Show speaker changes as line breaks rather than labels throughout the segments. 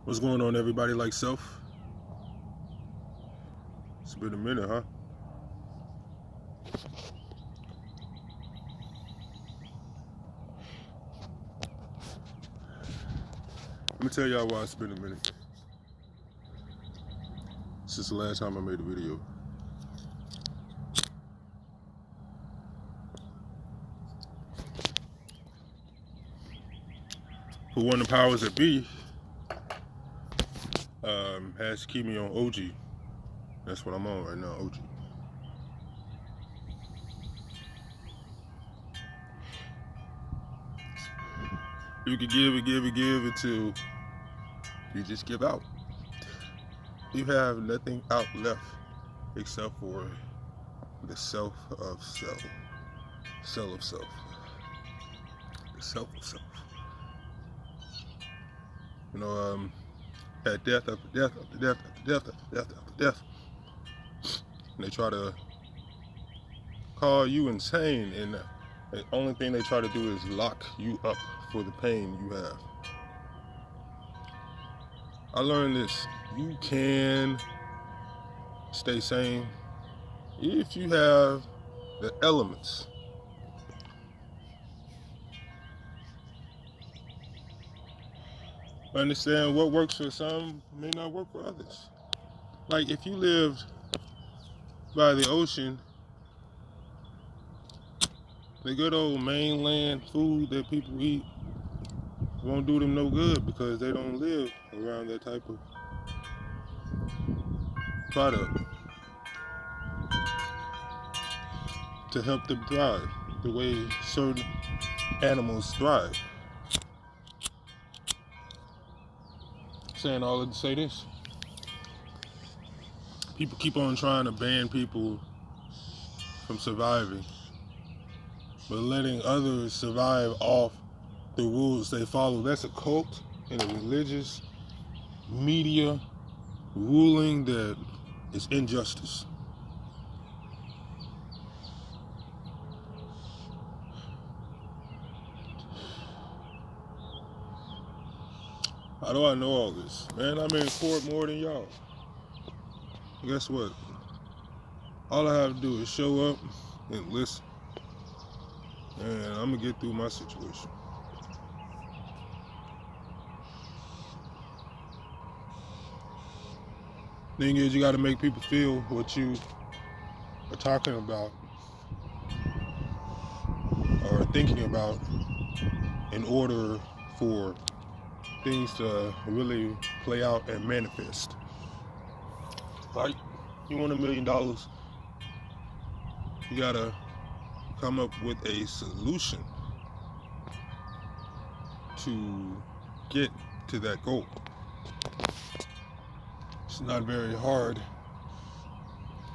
What's going on, everybody? Like self? It's been a minute, huh? Let me tell y'all why it's been a minute. Since the last time I made a video. For one, the powers that be has to keep me on OG. That's what I'm on right now, OG. You can give it until you just give out. You have nothing out left except for the self of self. Self of self. The self of self. You know, at death after death after death after death after death after death. And they try to call you insane, and the only thing they try to do is lock you up for the pain you have. I learned this. You can stay sane if you have the elements. Understand what works for some may not work for others. Like if you lived by the ocean, the good old mainland food that people eat won't do them no good because they don't live around that type of product to help them thrive the way certain animals thrive. Saying all of to say this. People keep on trying to ban people from surviving, but letting others survive off the rules they follow. That's a cult and a religious media ruling that is injustice. How do I know all this? Man, I'm in court more than y'all. Guess what? All I have to do is show up and listen, and I'm gonna get through my situation. Thing is, you gotta make people feel what you are talking about or thinking about in order for things to really play out and manifest. Like, you want $1 million, you gotta come up with a solution to get to that goal. It's not very hard,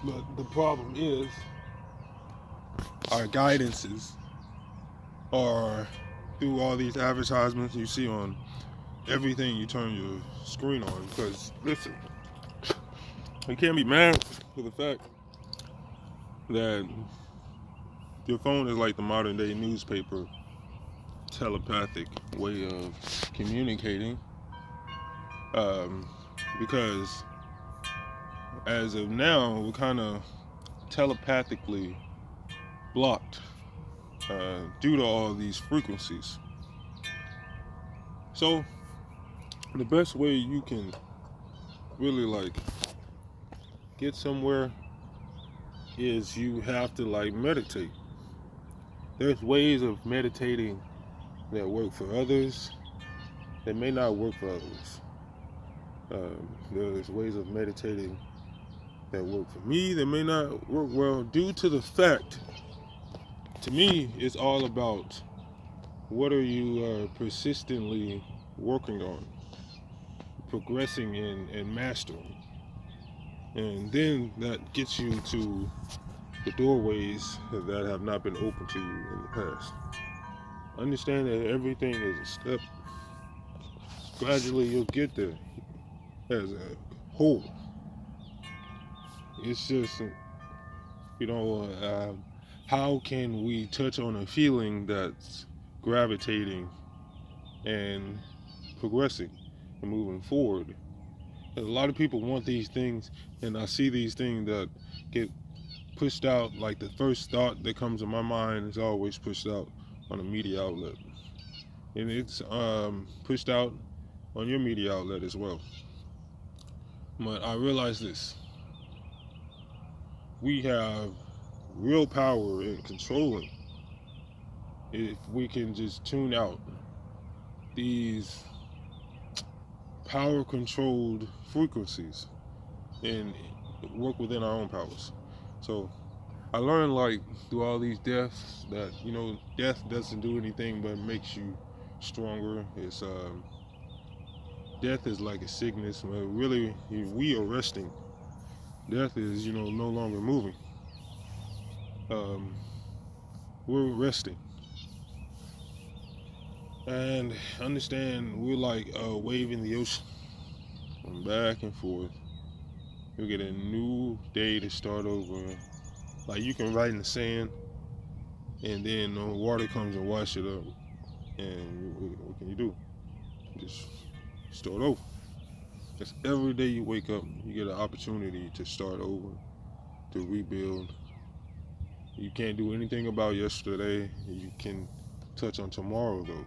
but the problem is our guidances are through all these advertisements you see on everything you turn your screen on. Because listen, you can't be mad for the fact that your phone is like the modern day newspaper telepathic way of communicating, because as of now we're kind of telepathically blocked due to all these frequencies. So the best way you can really like get somewhere is you have to like meditate. There's ways of meditating that work for others that may not work for others. There's ways of meditating that work for me that may not work well due to the fact, to me, it's all about what are you persistently working on, progressing in, and mastering. And then that gets you to the doorways that have not been open to you in the past. Understand that everything is a step. Gradually you'll get there as a whole. It's just, how can we touch on a feeling that's gravitating and progressing? and moving forward. A lot of people want these things, and I see these things that get pushed out. Like the first thought that comes to my mind is always pushed out on a media outlet, and it's pushed out on your media outlet as well. But I realize this: we have real power in controlling if we can just tune out these power controlled frequencies and work within our own powers. So I learned, like, through all these deaths that, death doesn't do anything but makes you stronger. It's death is like a sickness, but really we are resting. Death is, no longer moving. um, we're resting. And understand, we're like a wave in the ocean, going back and forth. You'll get a new day to start over. Like, you can write in the sand, and then the water comes and wash it up. And what can you do? Just start over. Because every day you wake up, you get an opportunity to start over, to rebuild. You can't do anything about yesterday. You can touch on tomorrow, though.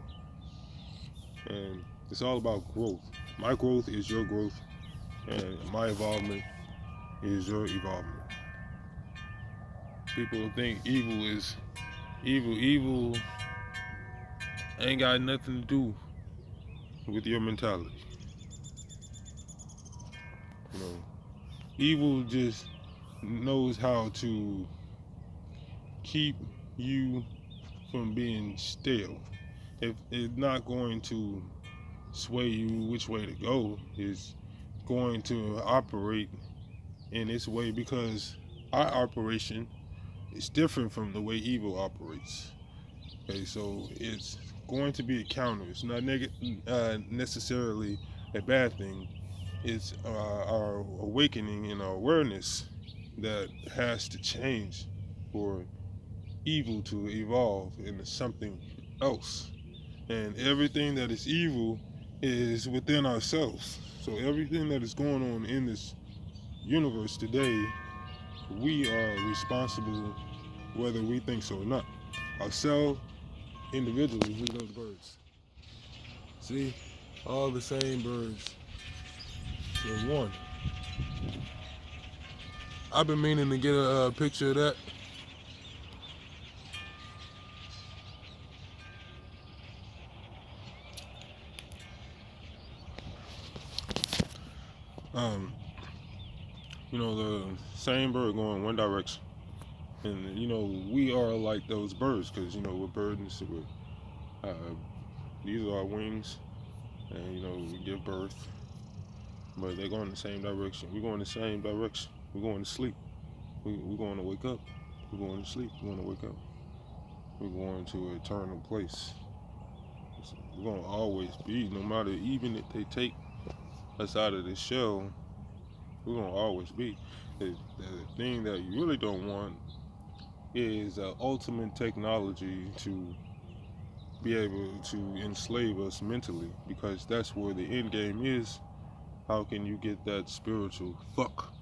And it's all about growth. My growth is your growth, and my involvement is your involvement. People think evil is evil. Evil ain't got nothing to do with your mentality. You know, evil just knows how to keep you from being stale. If it's not going to sway you which way to go, it's going to operate in its way, because our operation is different from the way evil operates. Okay, so it's going to be a counter. It's not necessarily a bad thing. It's our awakening and our awareness that has to change for evil to evolve into something else. And everything that is evil is within ourselves. So everything that is going on in this universe today, we are responsible, whether we think so or not. Ourselves, individually, we love birds. See, all the same birds. They're one. I've been meaning to get a picture of that. Um, the same bird going one direction. And, we are like those birds, because, we're birds. These are our wings, and, we give birth. But they're going in the same direction. We're going the same direction. We're going to sleep. We're going to wake up. We're going to sleep. We're going to wake up. We're going to an eternal place. We're going to always be, no matter, even if they take us out of this shell, we're going to always be. The thing that you really don't want is ultimate technology to be able to enslave us mentally, because that's where the end game is. How can you get that spiritual fuck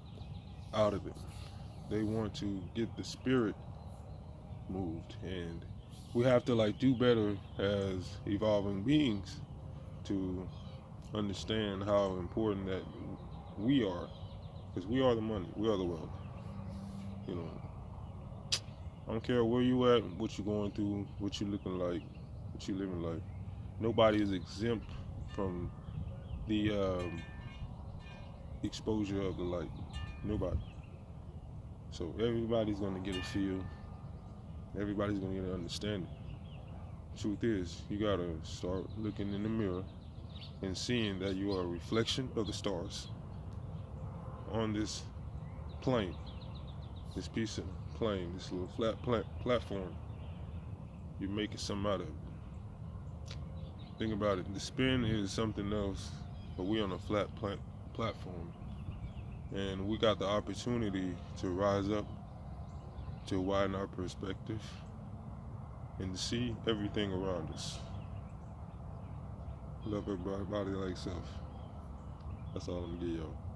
out of it? They want to get the spirit moved, and we have to do better as evolving beings to understand how important that we are, because we are the money, we are the wealth. I don't care where you at, what you're going through, what you looking like, what you living like. Nobody is exempt from the exposure of the light. Nobody. So everybody's gonna get a feel. Everybody's gonna get an understanding. Truth is, you gotta start looking in the mirror and seeing that you are a reflection of the stars on this plane, this piece of plane, this little flat platform. You're making something out of it. Think about it. The spin is something else, but we're on a flat platform, and we got the opportunity to rise up, to widen our perspective, and to see everything around us. Love everybody like self. That's all I'm gonna give y'all.